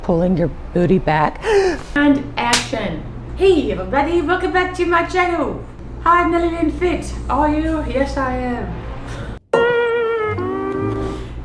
Pulling your booty back. And action. Hey everybody, welcome back to my channel. I'm Nelly Fit. Are you? Yes, I am.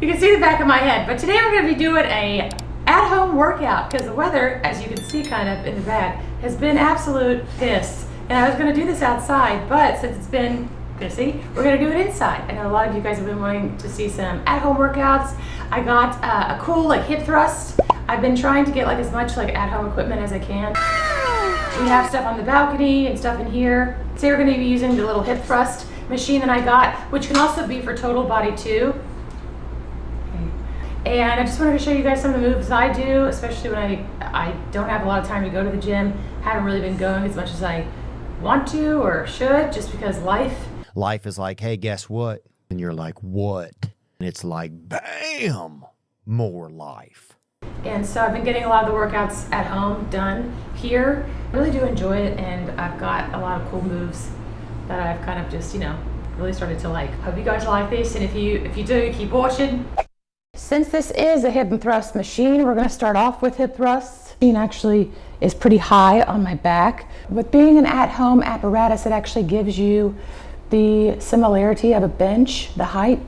You can see the back of my head, but today we're going to be doing a at-home workout because the weather, as you can see kind of in the back, has been absolute piss. And I was going to do this outside, but since it's been pissy, we're going to do it inside. I know a lot of you guys have been wanting to see some at-home workouts. I got a cool like hip thrust. I've been trying to get like as much like at-home equipment as I can. We have stuff on the balcony and stuff in here. Today we're going to be using the little hip thrust machine that I got, which can also be for total body too. And I just wanted to show you guys some of the moves I do, especially when I don't have a lot of time to go to the gym. Haven't really been going as much as I want to or should, just because life is like, hey, guess what? And you're like, what? And it's like, bam, more life. And so I've been getting a lot of the workouts at home done here. I really do enjoy it, and I've got a lot of cool moves that I've kind of just, really started to like. Hope you guys like this, and if you do, keep watching. Since this is a hip and thrust machine, we're going to start off with hip thrusts. The machine actually is pretty high on my back. With being an at-home apparatus, it actually gives you the similarity of a bench, the height.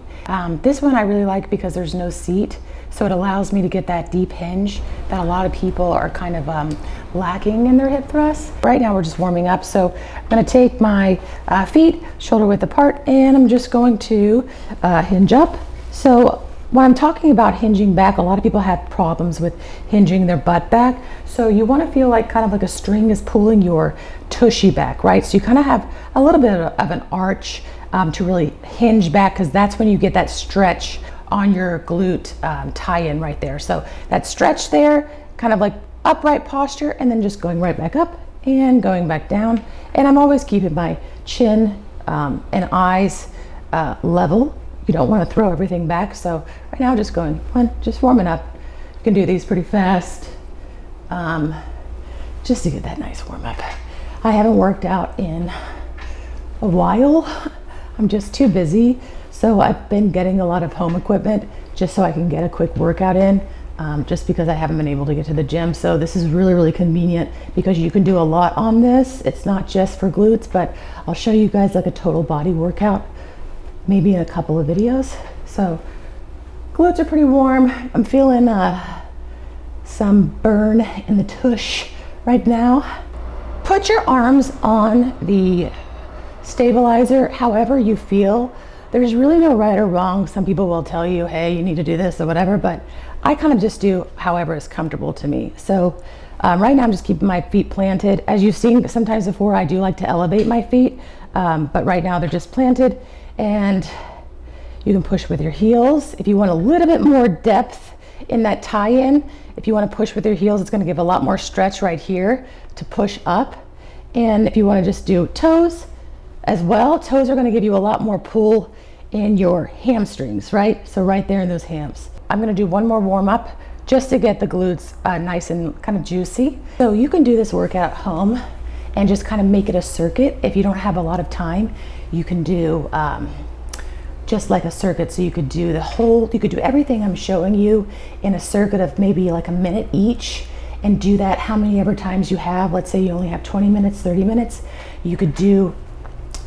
This one I really like because there's no seat, so it allows me to get that deep hinge that a lot of people are kind of lacking in their hip thrusts. Right now we're just warming up, so I'm going to take my feet shoulder width apart, and I'm just going to hinge up. So when I'm talking about hinging back, a lot of people have problems with hinging their butt back. So you want to feel like kind of like a string is pulling your tushy back, right? So you kind of have a little bit of an arch to really hinge back, because that's when you get that stretch on your glute tie-in right there. So that stretch there, kind of like upright posture, and then just going right back up and going back down. And I'm always keeping my chin and eyes level. You don't want to throw everything back. So right now just going one, just warming up. You can do these pretty fast just to get that nice warm up. I haven't worked out in a while. I'm just too busy. So I've been getting a lot of home equipment just so I can get a quick workout in, just because I haven't been able to get to the gym. So this is really, really convenient because you can do a lot on this. It's not just for glutes, but I'll show you guys like a total body workout maybe in a couple of videos. So glutes are pretty warm. I'm feeling some burn in the tush right now. Put your arms on the stabilizer however you feel. There's really no right or wrong. Some people will tell you, hey, you need to do this or whatever, but I kind of just do however is comfortable to me. So right now I'm just keeping my feet planted. As you've seen sometimes before, I do like to elevate my feet, but right now they're just planted. And you can push with your heels. If you want a little bit more depth in that tie-in, if you want to push with your heels, it's going to give a lot more stretch right here to push up. And if you want to just do toes as well, toes are going to give you a lot more pull in your hamstrings, right? So right there in those hams. I'm going to do one more warm up just to get the glutes nice and kind of juicy. So you can do this workout at home and just kind of make it a circuit. If you don't have a lot of time, you can do just like a circuit. So you could do you could do everything I'm showing you in a circuit of maybe like a minute each, and do that how many ever times you have. Let's say you only have 20 minutes, 30 minutes. You could do,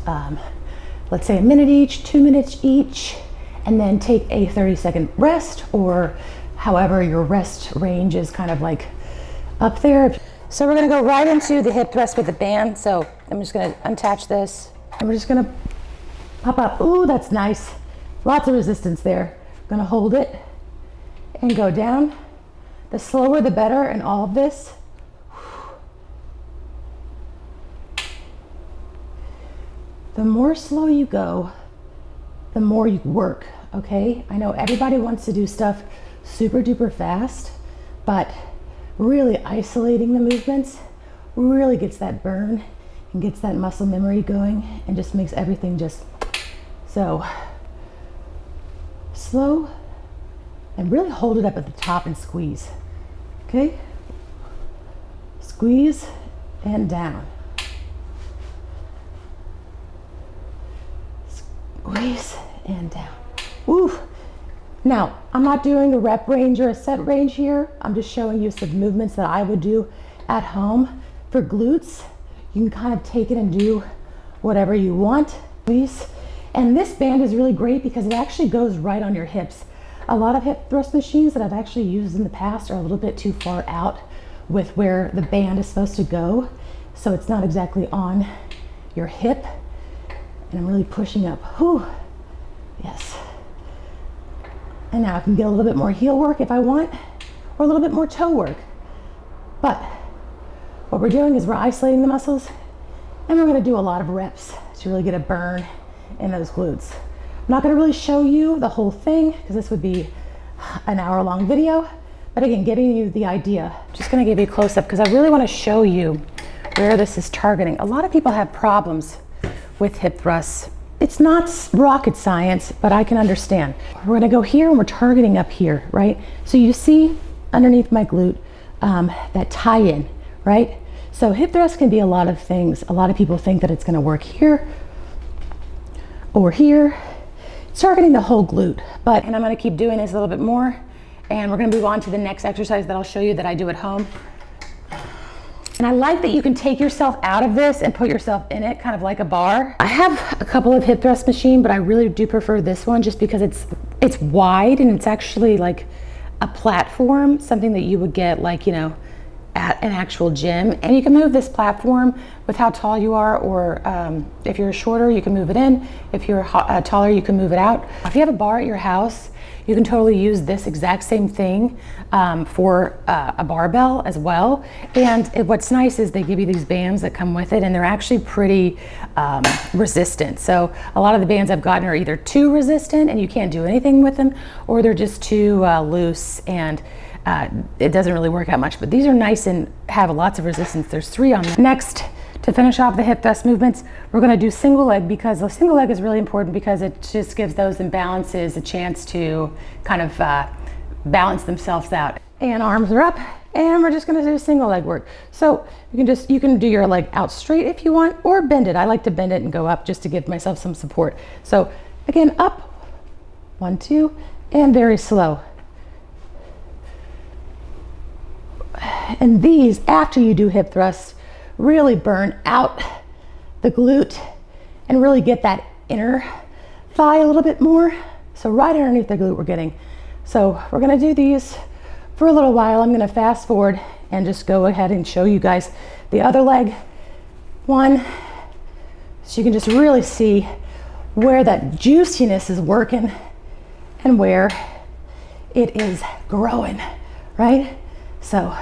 let's say a minute each, 2 minutes each, and then take a 30-second rest, or however your rest range is kind of like up there. So we're gonna go right into the hip thrust with the band. So I'm just gonna unattach this, and we're just gonna pop up. Ooh, that's nice. Lots of resistance there. Gonna hold it and go down. The slower the better in all of this. The more slow you go, the more you work, okay? I know everybody wants to do stuff super duper fast, but really isolating the movements really gets that burn and gets that muscle memory going, and just makes everything just so slow, and really hold it up at the top and squeeze. Okay, squeeze and down, squeeze and down. Ooh, Now, I'm not doing a rep range or a set range here. I'm just showing you some movements that I would do at home. For glutes, you can kind of take it and do whatever you want, please. And this band is really great because it actually goes right on your hips. A lot of hip thrust machines that I've actually used in the past are a little bit too far out with where the band is supposed to go. So it's not exactly on your hip. And I'm really pushing up. Whew. Yes. And now I can get a little bit more heel work if I want, or a little bit more toe work. But what we're doing is we're isolating the muscles, and we're gonna do a lot of reps to really get a burn in those glutes. I'm not gonna really show you the whole thing because this would be an hour-long video, but again, giving you the idea. Just gonna give you a close-up because I really wanna show you where this is targeting. A lot of people have problems with hip thrusts. It's not rocket science, but I can understand. We're gonna go here and we're targeting up here, right? So you see underneath my glute, that tie-in, right? So hip thrust can be a lot of things. A lot of people think that it's gonna work here or here. It's targeting the whole glute, and I'm gonna keep doing this a little bit more, and we're gonna move on to the next exercise that I'll show you that I do at home. And I like that you can take yourself out of this and put yourself in it, kind of like a bar. I have a couple of hip thrust machine, but I really do prefer this one just because it's wide and it's actually like a platform, something that you would get like, you know, at an actual gym. And you can move this platform with how tall you are, or if you're shorter, you can move it in. If you're taller, you can move it out. If you have a bar at your house, you can totally use this exact same thing for a barbell as well. And what's nice is they give you these bands that come with it, and they're actually pretty resistant. So a lot of the bands I've gotten are either too resistant and you can't do anything with them, or they're just too loose and it doesn't really work out much. But these are nice and have lots of resistance. There's 3 on them. Next, to finish off the hip thrust movements, we're gonna do single leg, because the single leg is really important because it just gives those imbalances a chance to kind of balance themselves out. And arms are up, and we're just gonna do single leg work. So you can do your leg out straight if you want, or bend it. I like to bend it and go up just to give myself some support. So again, up, 1, 2, and very slow. And these, after you do hip thrusts, really burn out the glute and really get that inner thigh a little bit more. So right underneath the glute we're getting. So we're gonna do these for a little while. I'm gonna fast forward and just go ahead and show you guys the other leg. 1, so you can just really see where that juiciness is working and where it is growing, right? So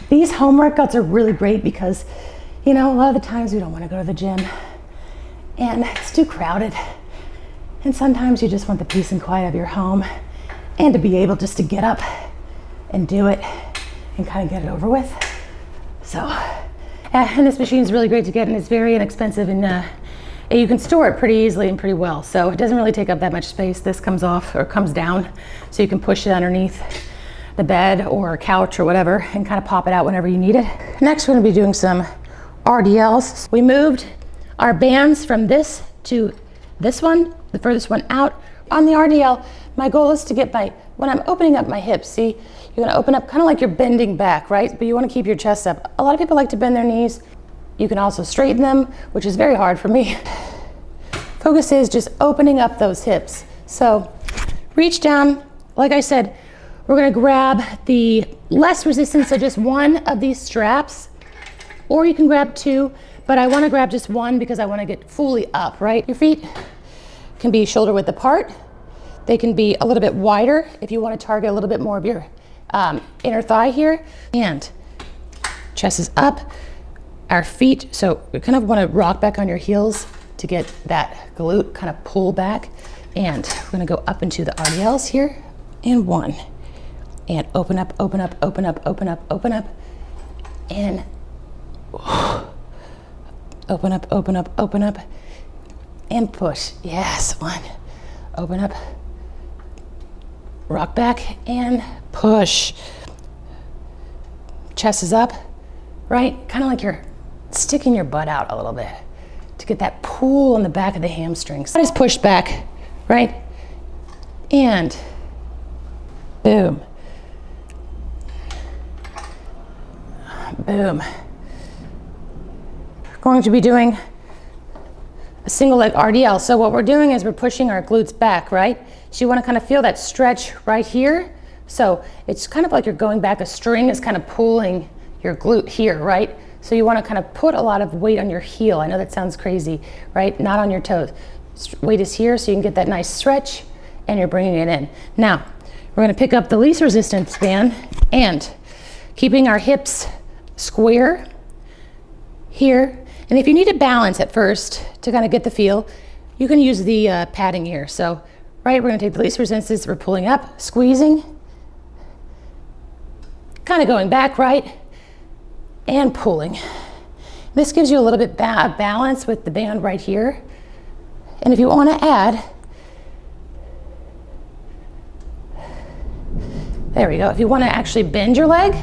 these home workouts are really great because, you know, a lot of the times we don't want to go to the gym and it's too crowded. And sometimes you just want the peace and quiet of your home and to be able just to get up and do it and kind of get it over with. So, and this machine is really great to get, and it's very inexpensive, and you can store it pretty easily and pretty well. So it doesn't really take up that much space. This comes off or comes down, so you can push it underneath the bed or couch or whatever and kind of pop it out whenever you need it. Next, we're gonna be doing some RDLs. We moved our bands from this to this one, the furthest one out. On the RDL, my goal is to get when I'm opening up my hips, see, you're gonna open up kind of like you're bending back, right? But you wanna keep your chest up. A lot of people like to bend their knees. You can also straighten them, which is very hard for me. Focus is just opening up those hips. So reach down, like I said, we're gonna grab the less resistance, so just 1 of these straps, or you can grab 2, but I wanna grab just 1 because I wanna get fully up, right? Your feet can be shoulder width apart. They can be a little bit wider if you wanna target a little bit more of your inner thigh here. And chest is up, our feet, so you kind of wanna rock back on your heels to get that glute kind of pull back. And we're gonna go up into the RDLs here, and 1. And open up, open up, open up, open up, open up, and open up, open up, open up, and push. Yes, 1, open up, rock back, and push. Chest is up, right? Kind of like you're sticking your butt out a little bit to get that pull on the back of the hamstrings. Just push back, right? And Boom. Boom. Going to be doing a single leg RDL. So what we're doing is we're pushing our glutes back, right? So you want to kind of feel that stretch right here. So it's kind of like you're going back. A string is kind of pulling your glute here, right? So you want to kind of put a lot of weight on your heel. I know that sounds crazy, right? Not on your toes. Weight is here so you can get that nice stretch and you're bringing it in. Now, we're going to pick up the least resistance band and keeping our hips square here. And if you need a balance at first to kind of get the feel, you can use the padding here. So, right, we're going to take the least resistance, we're pulling up, squeezing, kind of going back, right, and pulling. This gives you a little bit balance with the band right here. And if you want to add, there we go. If you want to actually bend your leg,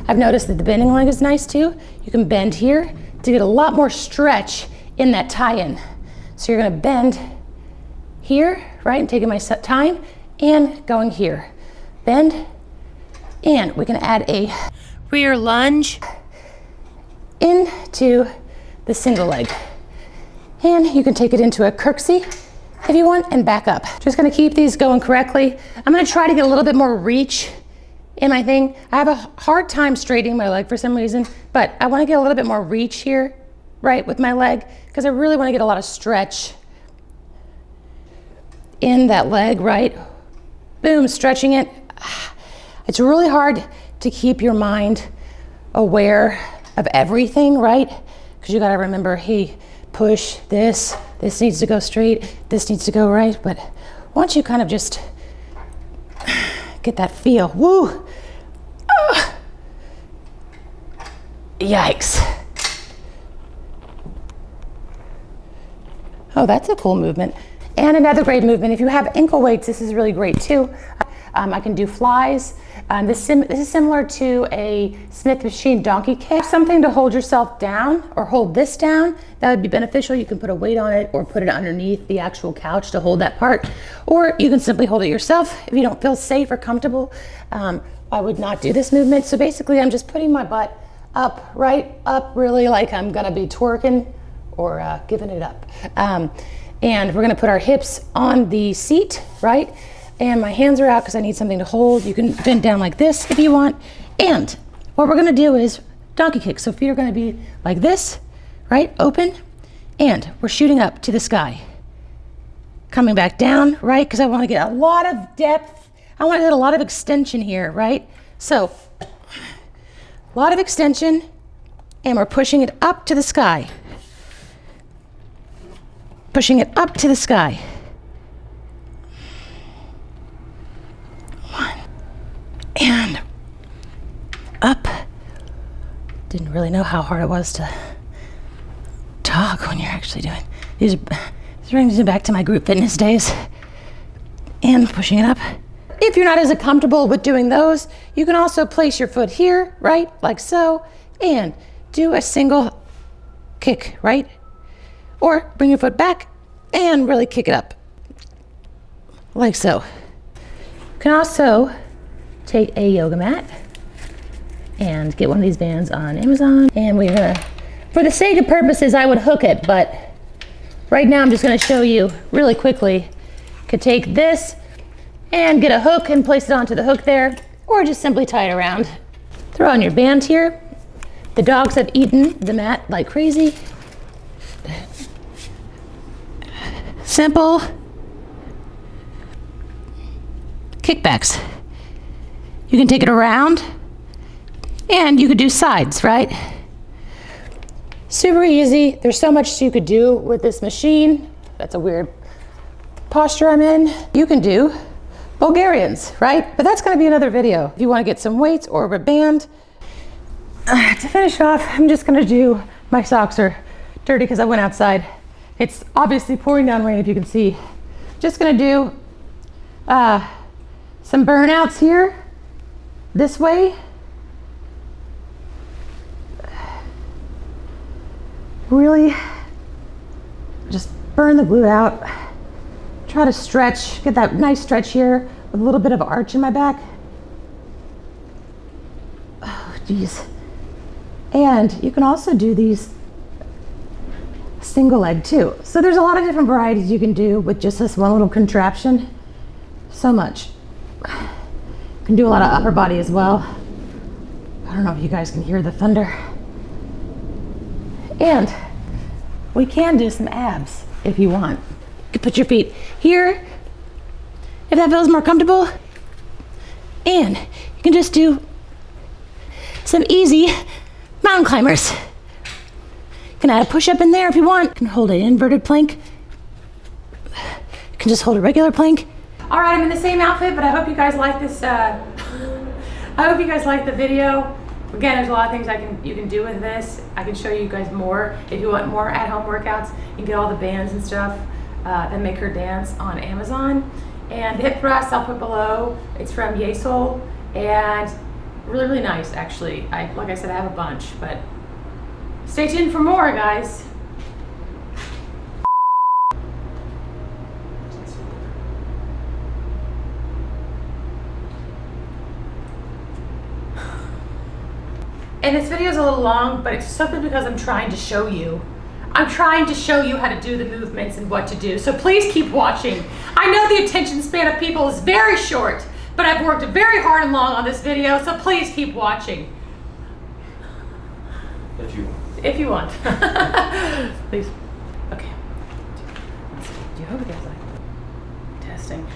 I've noticed that the bending leg is nice too. You can bend here to get a lot more stretch in that tie-in. So you're going to bend here, right, and taking my time, and going here. Bend, and we can add a rear lunge into the single leg. And you can take it into a curtsy if you want and back up. Just going to keep these going correctly. I'm going to try to get a little bit more reach in my thing. I have a hard time straightening my leg for some reason, but I want to get a little bit more reach here, right, with my leg, because I really want to get a lot of stretch in that leg, right? Boom, stretching it. It's really hard to keep your mind aware of everything, right? Because you got to remember, hey, push this needs to go straight, this needs to go right. But once you kind of just get that feel, woo, yikes. Oh, that's a cool movement. And another great movement, if you have ankle weights, this is really great too. I can do flies. This is similar to a Smith machine donkey kick. Something to hold yourself down or hold this down, that would be beneficial. You can put a weight on it or put it underneath the actual couch to hold that part. Or you can simply hold it yourself if you don't feel safe or comfortable. I would not do this movement. So basically I'm just putting my butt up, right up, really like I'm gonna be twerking or giving it up. And we're gonna put our hips on the seat, right? And my hands are out because I need something to hold. You can bend down like this if you want. And what we're gonna do is donkey kick. So feet are gonna be like this, right? Open. And we're shooting up to the sky. Coming back down, right? Because I wanna get a lot of depth. I wanna get a lot of extension here, right? So, a lot of extension, and we're pushing it up to the sky. Pushing it up to the sky. And up. Didn't really know how hard it was to talk when you're actually doing. These brings me back to my group fitness days. And pushing it up. If you're not as comfortable with doing those, you can also place your foot here, right? Like so. And do a single kick, right? Or bring your foot back and really kick it up. Like so. You can also take a yoga mat and get one of these bands on Amazon. And we're gonna, for the sake of purposes, I would hook it, but right now I'm just gonna show you really quickly. Could take this and get a hook and place it onto the hook there, or just simply tie it around. Throw on your band here. The dogs have eaten the mat like crazy. Simple kickbacks. You can take it around and you could do sides, right? Super easy. There's so much you could do with this machine. That's a weird posture I'm in. You can do Bulgarians, right? But that's gonna be another video. If you wanna get some weights or a band. To finish off, I'm just gonna do, my socks are dirty because I went outside. It's obviously pouring down rain if you can see. Just gonna do some burnouts here. This way. Really just burn the glute out. Try to stretch, get that nice stretch here with a little bit of arch in my back. Geez. And you can also do these single leg too. So there's a lot of different varieties you can do with just this one little contraption. So much. You can do a lot of upper body as well. I don't know if you guys can hear the thunder. And we can do some abs if you want. You can put your feet here if that feels more comfortable. And you can just do some easy mountain climbers. You can add a push-up in there if you want. You can hold an inverted plank. You can just hold a regular plank. All right, I'm in the same outfit, but I hope you guys like this. I hope you guys like the video. Again, there's a lot of things you can do with this. I can show you guys more. If you want more at-home workouts, you can get all the bands and stuff that make her dance on Amazon. And the hip thrust I'll put below. It's from Yesol, and really, really nice actually. Like I said, I have a bunch, but stay tuned for more, guys. And this video is a little long, but it's simply because I'm trying to show you. I'm trying to show you how to do the movements and what to do. So please keep watching. I know the attention span of people is very short, but I've worked very hard and long on this video, so please keep watching. If you want. If you want. Please. Okay. Do you hope you guys like testing?